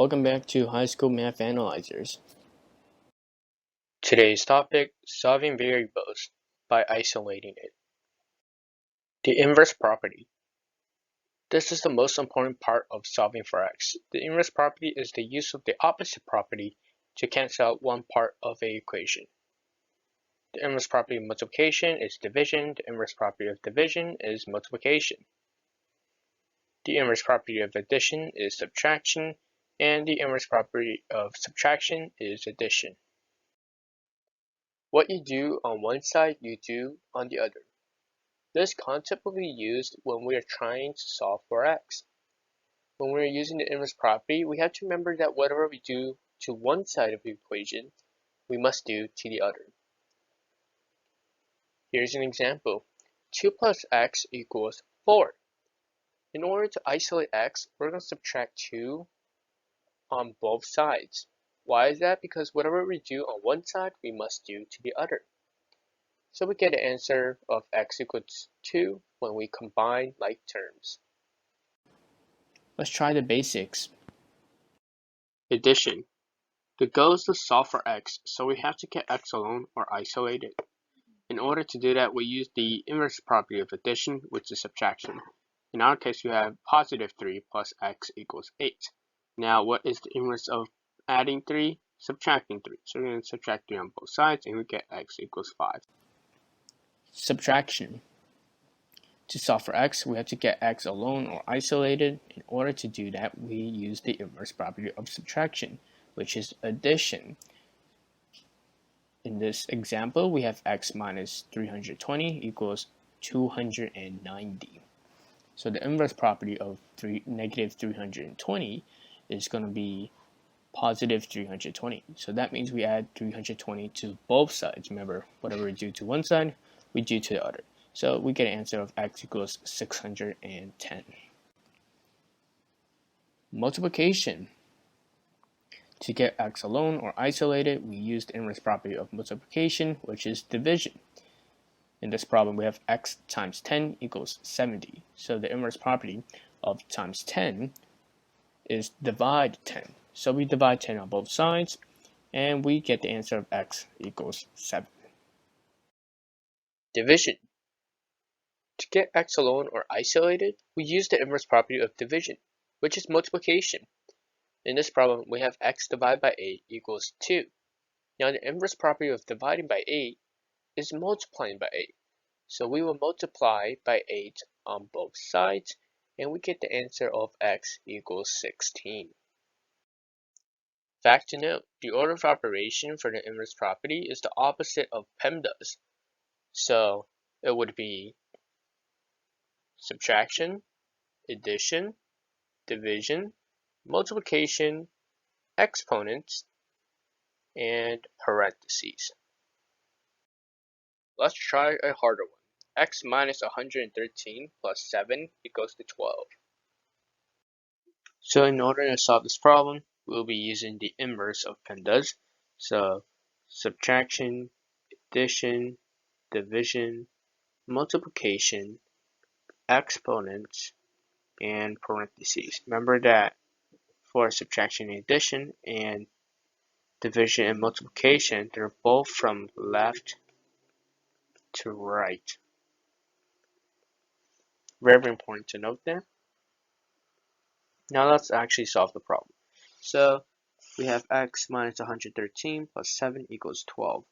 Welcome back to High School Math Analyzers. Today's topic, solving variables by isolating it. The inverse property. This is the most important part of solving for x. The inverse property is the use of the opposite property to cancel out one part of an equation. The inverse property of multiplication is division. The inverse property of division is multiplication. The inverse property of addition is subtraction, and the inverse property of subtraction is addition. What you do on one side, you do on the other. This concept will be used when we are trying to solve for x. When we are using the inverse property, we have to remember that whatever we do to one side of the equation, we must do to the other. Here's an example. 2 plus x equals 4. In order to isolate x, we're going to subtract 2 on both sides. Why is that? Because whatever we do on one side, we must do to the other. So we get an answer of x equals 2 when we combine like terms. Let's try the basics. Addition. The goal is to solve for x, so we have to get x alone or isolate it. In order to do that, we use the inverse property of addition, which is subtraction. In our case, we have positive 3 plus x equals 8. Now, what is the inverse of adding 3? Subtracting 3. So we're going to subtract 3 on both sides, and we get x equals 5. Subtraction. To solve for x, we have to get x alone or isolated. In order to do that, we use the inverse property of subtraction, which is addition. In this example, we have x minus 320 equals 290. So the inverse property of negative 320 is going to be positive 320. So that means we add 320 to both sides. Remember, whatever we do to one side, we do to the other. So we get an answer of x equals 610. Multiplication. To get x alone or isolated, we use the inverse property of multiplication, which is division. In this problem, we have x times 10 equals 70. So the inverse property of times 10 is divide 10. So we divide 10 on both sides, and we get the answer of x equals 7. Division. To get x alone or isolated, we use the inverse property of division, which is multiplication. In this problem, we have x divided by 8 equals 2. Now the inverse property of dividing by 8 is multiplying by 8. So we will multiply by 8 on both sides, and we get the answer of x equals 16. Fact to note, the order of operation for the inverse property is the opposite of PEMDAS. So it would be subtraction, addition, division, multiplication, exponents, and parentheses. Let's try a harder one. X minus 113 plus 7 equals to 12. So in order to solve this problem, we'll be using the inverse of PEMDAS. So subtraction, addition, division, multiplication, exponents, and parentheses. Remember that for subtraction and addition and division and multiplication, they're both from left to right. Very important to note there. Now let's actually solve the problem. So we have x minus 113 plus 7 equals 12.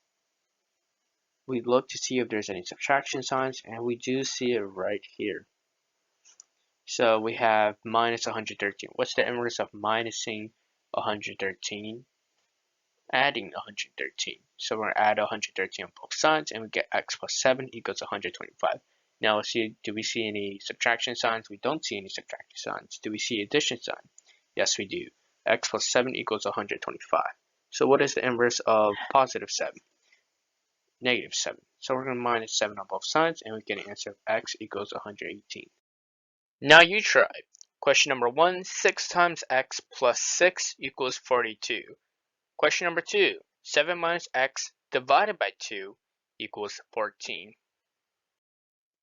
We look to see if there's any subtraction signs, and we do see it right here. So we have minus 113. What's the inverse of minusing 113? Adding 113. So we're going to add 113 on both sides, and we get x plus 7 equals 125. Now let's see, do we see any subtraction signs? We don't see any subtraction signs. Do we see addition sign? Yes, we do. X plus 7 equals 125. So what is the inverse of positive 7? Negative 7. So we're going to minus 7 on both sides, and we get an answer of x equals 118. Now you try. Question number 1, 6 times x plus 6 equals 42. Question number 2, 7 minus x divided by 2 equals 14.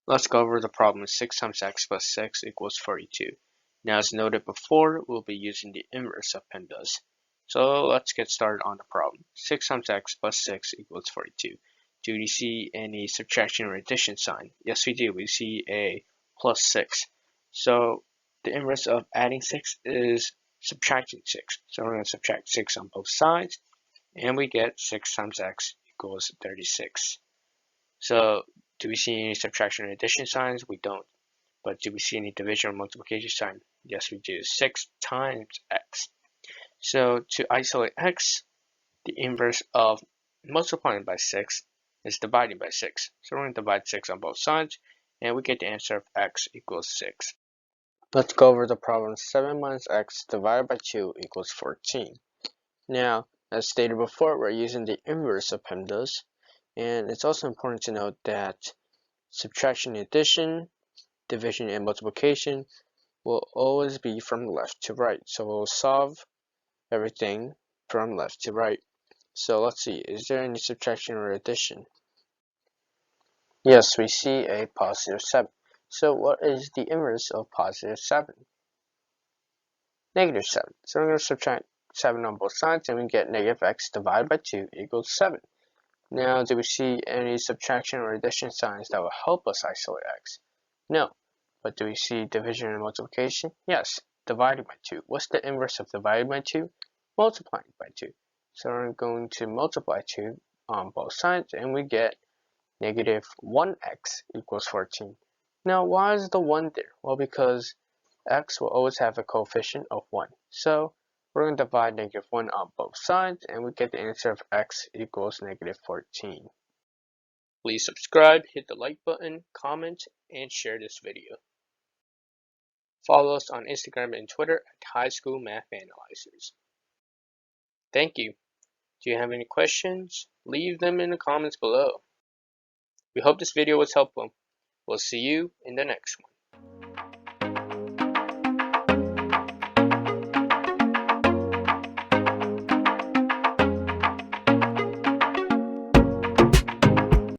Let's go over the problem. 6 times x plus 6 equals 42. Now, as noted before, we'll be using the inverse of PEMDAS. So let's get started on the problem. 6 times x plus 6 equals 42. Do we see any subtraction or addition sign? Yes, we do. We see a plus 6. So the inverse of adding 6 is subtracting 6. So we're going to subtract 6 on both sides, and we get 6 times x equals 36. So do we see any subtraction or addition signs? We don't. But do we see any division or multiplication sign? Yes, we do. 6 times x. So to isolate x, the inverse of multiplying by 6 is dividing by 6. So we're going to divide 6 on both sides, and we get the answer of x equals 6. Let's go over the problem. 7 minus x divided by 2 equals 14. Now, as stated before, we're using the inverse of PEMDAS, and it's also important to note that subtraction and addition, division and multiplication will always be from left to right. So we'll solve everything from left to right. So let's see, is there any subtraction or addition? Yes, we see a positive 7. So what is the inverse of positive 7? Negative 7. So we're going to subtract 7 on both sides, and we get negative x divided by 2 equals 7. Now, do we see any subtraction or addition signs that will help us isolate x? No. But do we see division and multiplication? Yes. Dividing by 2. What's the inverse of dividing by 2? Multiplying by 2. So we're going to multiply 2 on both sides, and we get negative 1x equals 14. Now, why is the 1 there? Well, because x will always have a coefficient of 1. So we're going to divide negative 1 on both sides, and we get the answer of x equals negative 14. Please subscribe, hit the like button, comment, and share this video. Follow us on Instagram and Twitter at High School Math Analyzers. Thank you. Do you have any questions? Leave them in the comments below. We hope this video was helpful. We'll see you in the next one.